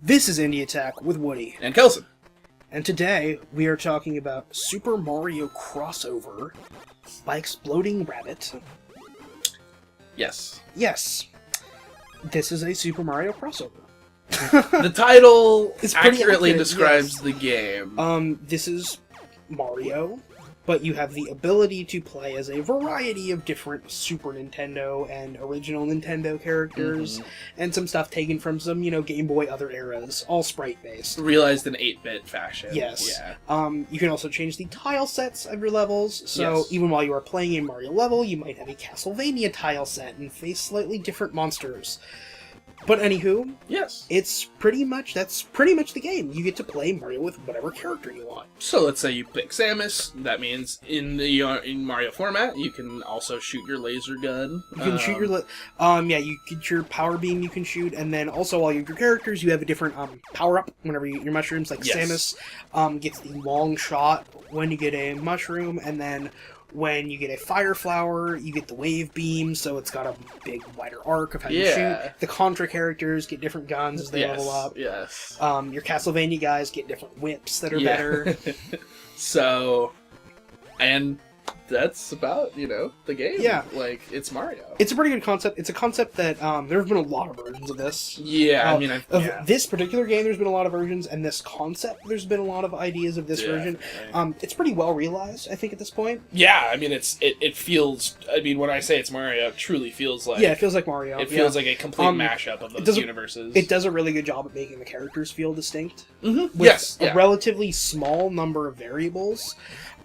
This is Indie Attack with Woody. And Kelson. And today we are talking about Super Mario Crossover by Exploding Rabbit. Yes. Yes. This is a Super Mario crossover. The title accurately accurate, describes yes. the game. This is Mario, but you have the ability to play as a variety of different Super Nintendo and original Nintendo characters, and some stuff taken from some, Game Boy other eras, all sprite-based. Realized in 8-bit fashion. Yes. Yeah. You can also change the tile sets of your levels, so Yes. even while you are playing a Mario level, you might have a Castlevania tile set and face slightly different monsters. But anywho, Yes. that's pretty much the game. You get to play Mario with whatever character you want. So let's say you pick Samus. That means in Mario format, you can also shoot your laser gun. You can shoot your you get your power beam you can shoot, and then also all of your characters, you have a different power up whenever you get your mushrooms. Like Yes. Samus gets the long shot when you get a mushroom, and then when you get a fire flower, you get the wave beam, so it's got a big wider arc of how you shoot. The Contra characters get different guns as they level up. Yes. Your Castlevania guys get different whips that are better. So, and that's about, the game. Yeah. Like, it's Mario. It's a pretty good concept. It's a concept that there have been a lot of versions of this. Yeah, This particular game, there's been a lot of versions, and this concept, there's been a lot of ideas of this version. It's pretty well realized, I think, at this point. Yeah, it feels. When I say it's Mario, it truly feels like. Yeah, it feels like Mario. It feels like a complete mashup of those universes. It does a really good job at making the characters feel distinct. Mm-hmm. With a relatively small number of variables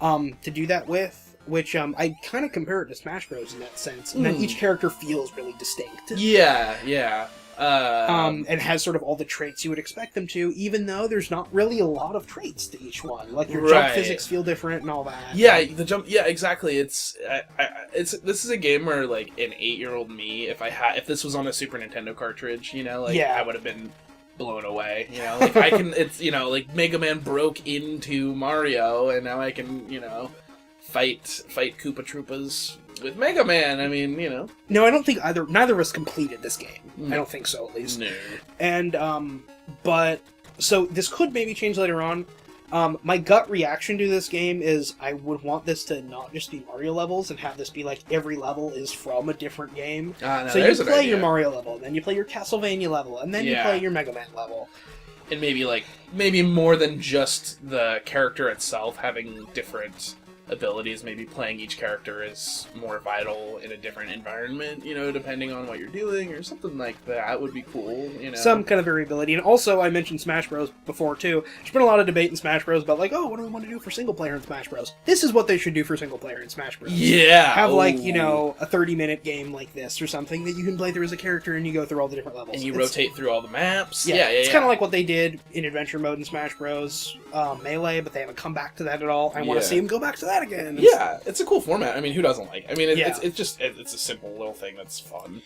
to do that with. Which, I kind of compare it to Smash Bros. In that sense, and that each character feels really distinct. Yeah. And has sort of all the traits you would expect them to, even though there's not really a lot of traits to each one. Like, your jump physics feel different and all that. Yeah, the jump, exactly. This is a game where, like, an 8-year-old me, if this was on a Super Nintendo cartridge, I would have been blown away, like Mega Man broke into Mario, and now I can, fight Koopa Troopas with Mega Man. No, I don't think neither of us completed this game. I don't think so, at least. No. And, but, so this could maybe change later on. My gut reaction to this game is I would want this to not just be Mario levels and have this be like every level is from a different game. So you play your Mario level, then you play your Castlevania level, and then you play your Mega Man level. And maybe more than just the character itself having different abilities, maybe playing each character is more vital in a different environment, depending on what you're doing, or something like that would be cool, Some kind of variability. And also, I mentioned Smash Bros. Before, too. There's been a lot of debate in Smash Bros. About, like, what do we want to do for single player in Smash Bros.? This is what they should do for single player in Smash Bros. Yeah! Have, a 30-minute game like this, or something, that you can play through as a character, and you go through all the different levels. And you rotate through all the maps. It's kind of like what they did in Adventure Mode in Smash Bros. Melee, but they haven't come back to that at all. I want to see them go back to that again. It's a cool format. Who doesn't like it? It's a simple little thing that's fun,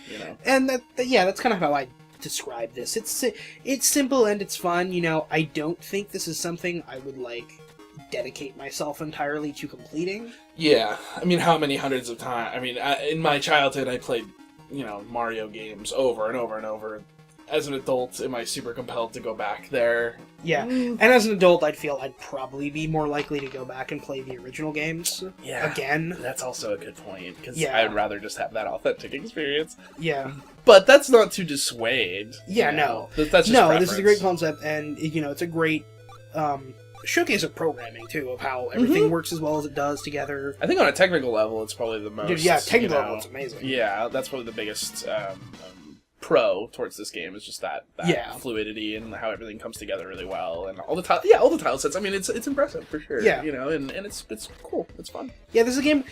And that's kind of how I describe this. It's simple and it's fun, I don't think this is something I would, dedicate myself entirely to completing. Yeah. How many hundreds of times... in my childhood, I played, Mario games over and over and over. As an adult, am I super compelled to go back there? Yeah, and as an adult, I'd feel I'd probably be more likely to go back and play the original games again. That's also a good point, because I'd rather just have that authentic experience. Yeah. But that's not to dissuade. No. That's just this is a great concept, and, it's a great showcase of programming, too, of how everything works as well as it does together. I think on a technical level, it's probably the most... Technical level, it's amazing. Yeah, that's probably the biggest... pro towards this game is just that fluidity and how everything comes together really well, and all the tile sets. It's impressive for sure. Yeah, and it's cool. It's fun. Yeah, this is a game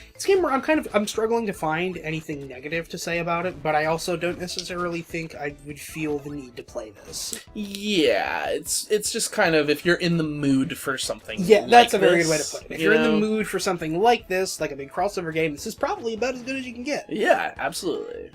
where I'm struggling to find anything negative to say about it, but I also don't necessarily think I would feel the need to play this. Yeah, it's just kind of if you're in the mood for something. Yeah, that's a very good way to put it. If you're in the mood for something like this, like a big crossover game, this is probably about as good as you can get. Yeah, absolutely.